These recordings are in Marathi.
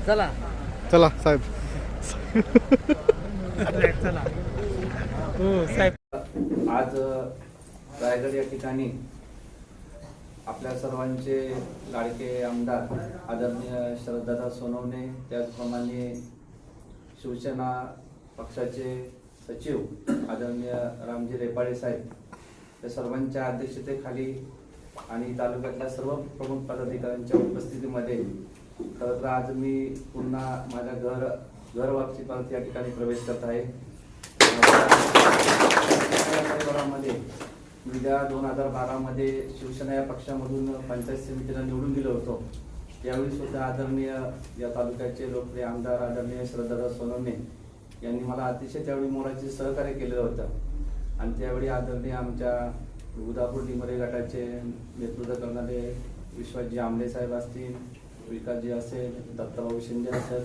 चला चला साहेब. चला हो साहेब. आज रायगड या ठिकाणी आपल्या सर्वांचे लाडके आमदार आदरणीय शरददादा सोनवणे, त्याचप्रमाणे शिवसेना पक्षाचे सचिव आदरणीय रामजी रेपाळे साहेब, या सर्वांच्या अध्यक्षतेखाली आणि तालुक्यातल्या सर्व प्रमुख पदाधिकाऱ्यांच्या उपस्थितीमध्ये खरं तर आज मी पुन्हा माझ्या घर वापसी परत या ठिकाणी प्रवेश करत आहे. परिवारामध्ये गेल्या 2012 मध्ये शिवसेना या पक्षामधून पंचायत समितीला निवडून दिलं होतं. त्यावेळी सुद्धा आदरणीय या तालुक्याचे लोकप्रिय आमदार आदरणीय शरददादा सोनवणे यांनी मला अतिशय त्यावेळी मोलाचे सहकार्य केलेलं होतं. आणि त्यावेळी आदरणीय आमच्या उदापूर डिमरे गटाचे नेतृत्व करणारे विश्वासजी आंबळे साहेब असतील, विकासजी असेल, दत्ताभाऊ शिंदे असेल,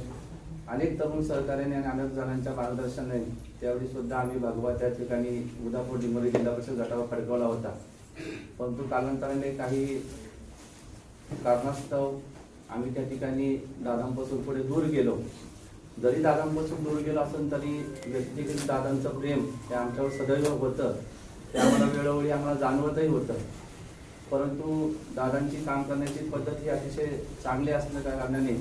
अनेक तरुण सहकार्याने आणि अनेक जणांच्या मार्गदर्शनाने त्यावेळी सुद्धा आम्ही भगवा त्या ठिकाणी उदापूर डिमरे जिल्हा परिषद गटावर फडकवला होता. परंतु कालांतराने काही कारणास्तव आम्ही त्या ठिकाणी दादांपासून पुढे दूर गेलो. जरी दादांपासून दूर गेलो असेल तरी व्यक्तिगत दादांचं प्रेम हे आमच्यावर सदैव होतं. ते आम्हाला वेळोवेळी आम्हाला जाणवतही होतं. परंतु दादांची काम करण्याची पद्धत ही अतिशय चांगली असल्या कारणाने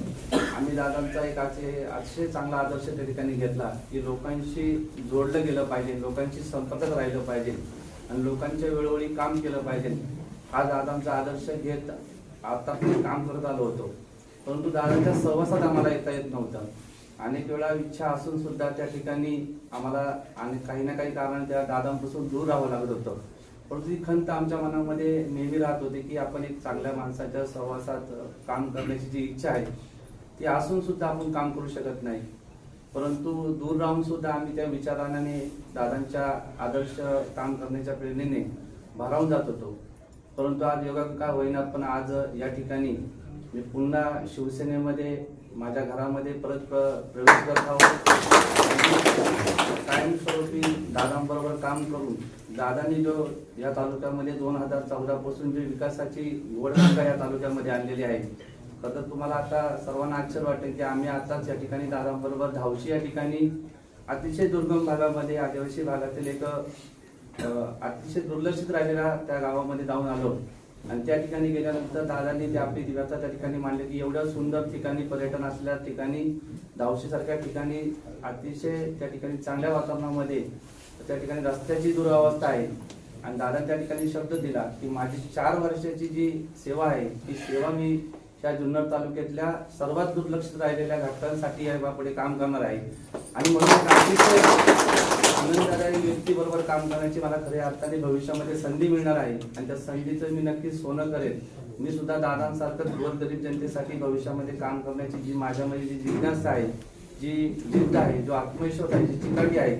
आम्ही दादांचा एक अतिशय चांगला आदर्श त्या ठिकाणी घेतला की लोकांशी जोडलं गेलं पाहिजे, लोकांशी संपर्कात राहिलं पाहिजे आणि लोकांच्या वेळोवेळी काम केलं पाहिजे. हा दादांचा आदर्श घेत आता काम करत आलो होतो. परंतु दादांच्या सहवासात आम्हाला येता येत नव्हतं. अनेक वेळा इच्छा असून सुद्धा त्या ठिकाणी आम्हाला आणि काही ना काही कारणाने त्या दादांपासून दूर राहावं लागत होतं. परंतु ती खंत आमच्या मनामध्ये नेहमी राहत होती की आपण एक चांगल्या माणसाच्या सहवासात काम करण्याची जी इच्छा आहे ती असून सुद्धा आपण काम करू शकत नाही. परंतु दूर राहून सुद्धा आम्ही त्या विचाराने दादांच्या आदर्श काम करण्याच्या प्रेरणेने भारावून जात होतो. परंतु आज योगायोग काय होईना, पण आज या ठिकाणी मी पुन्हा शिवसेनेमध्ये माझ्या घरामध्ये परत प्रवेश करत आहोत. कायमस्वरूपी दादांबरोबर काम करून दादांनी जो या तालुक्यामध्ये 2014 पासून जी विकासाची निवडणूक या तालुक्यामध्ये आणलेली आहे, तर तुम्हाला आता सर्वांना आश्चर्य वाटेल की आम्ही आताच या ठिकाणी दादांबरोबर धावशी या ठिकाणी अतिशय दुर्गम भागामध्ये आदिवासी भागातील एक अतिशय दुर्लक्षित राहिलेल्या त्या गावामध्ये जाऊन आलो. आणि त्या ठिकाणी गेल्यानंतर दादांनी ते आपली दिव्याचा त्या ठिकाणी मांडले की एवढ्या सुंदर ठिकाणी पर्यटन असलेल्या ठिकाणी धावशीसारख्या ठिकाणी अतिशय त्या ठिकाणी चांगल्या वातावरणामध्ये त्या ठिकाणी रस्त्याची दुरावस्था आहे. आणि दादा त्या ठिकाणी शब्द दिला की माझी 4 वर्षाची जी सेवा आहे ती सेवा मी या जुन्नर तालुक्यातल्या सर्वात दुर्लक्षित राहिलेल्या घटकांसाठी या पुढे काम करणार आहे. आणि म्हणून अतिशय आनंददायी व्यक्तीबरोबर काम करण्याची मला खऱ्या अर्थाने भविष्यामध्ये संधी मिळणार आहे. आणि त्या संधीचं मी नक्कीच सोनं करेन. मी सुद्धा दादांसारखं गोरगरीब जनतेसाठी भविष्यामध्ये काम करण्याची जी माझ्यामध्ये जी जिज्ञासा आहे, जी जिद्द आहे, जो आत्मविश्वास आहे, जी चिकाटी आहे,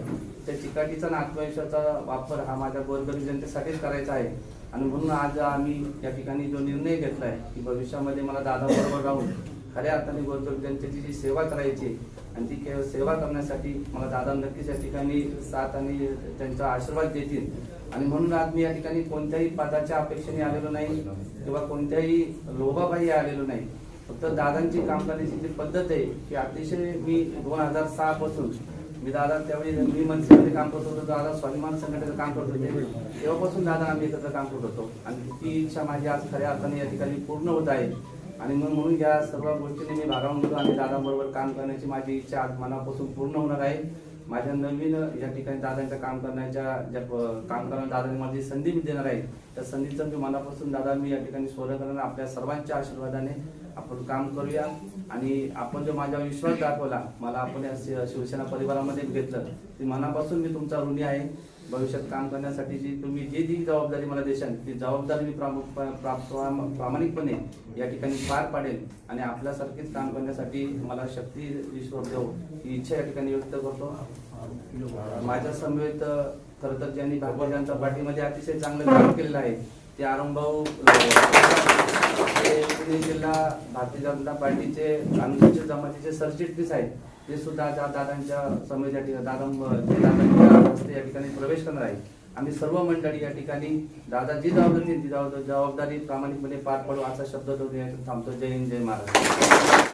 त्या चिकाटीचा आणि आत्मविश्वासाचा वापर हा माझ्या गोरगरीब जनतेसाठीच करायचा आहे. आणि म्हणून आज आम्ही या ठिकाणी जो निर्णय घेतलाय की भविष्यामध्ये मला दादाबरोबर राहून खऱ्या अर्थाने गोरगरीब जनतेची जी सेवा करायची आणि ती सेवा करण्यासाठी मला दादा नक्कीच या ठिकाणी साथ आणि त्यांचा आशीर्वाद देतील. आणि म्हणून आज मी या ठिकाणी कोणत्याही पदाच्या अपेक्षेने आलेलो नाही किंवा कोणत्याही लोभाबाई आलेलो नाही. फक्त दादांची काम करण्याची जी पद्धत आहे की अतिशय मी 2006 पासून मी दादा त्यावेळी मी मनसेमध्ये काम करत होतो, दादा स्वाभिमान संघटनेचं काम करत होते. तेव्हापासून दादा आम्ही एकत्र काम करत होतो. आणि ती इच्छा माझी आज खऱ्या अर्थाने या ठिकाणी पूर्ण होत आहे. आणि म्हणून या सर्व गोष्टींनी मी भारावून गेलो आणि दादांबरोबर काम करण्याची माझी इच्छा आज मनापासून पूर्ण होणार आहे. माझ्या नवीन या ठिकाणी दादांच्या काम करण्याच्या ज्या काम करण्याला दादांनी माझी संधी मी देणार आहे, त्या संधीचं मी मनापासून दादा मी या ठिकाणी स्मरण करणार. आपल्या सर्वांच्या आशीर्वादाने आपण काम करूया. आणि आपण जो माझ्यावर विश्वास दाखवला, मला आपण या शिवसेना परिवारामध्ये घेतलं, ती मनापासून मी तुमचा ऋणी आहे. भविष्यात काम करण्यासाठी जी तुम्ही जी जबाबदारी मला देशाल ती जबाबदारी मी प्रामाणिकपणे या ठिकाणी पार पाडेल. आणि आपल्यासारखीच काम करण्यासाठी मला शक्ती ईश्वर देऊ ही इच्छा या ठिकाणी व्यक्त करतो. माझ्या समवेत खरं तर ज्यांनी भारतीय जनता पार्टीमध्ये अतिशय चांगलं काम केलेलं आहे ते अरुणभाऊ पुणे जिल्हा भारतीय जनता पार्टीचे अनुसूचित जमातीचे सरचिटणीस आहेत. ते सुद्धा दादांच्या समवेत या ठिकाणी दादांच्या हस्ते या ठिकाणी प्रवेश करणार आहे. आम्ही सर्व मंडळी या ठिकाणी दादा जी जबाबदारी प्रामाणिकपणे पार पाडू असा शब्द तो थांबतो. जय हिंद, जय महाराष्ट्र.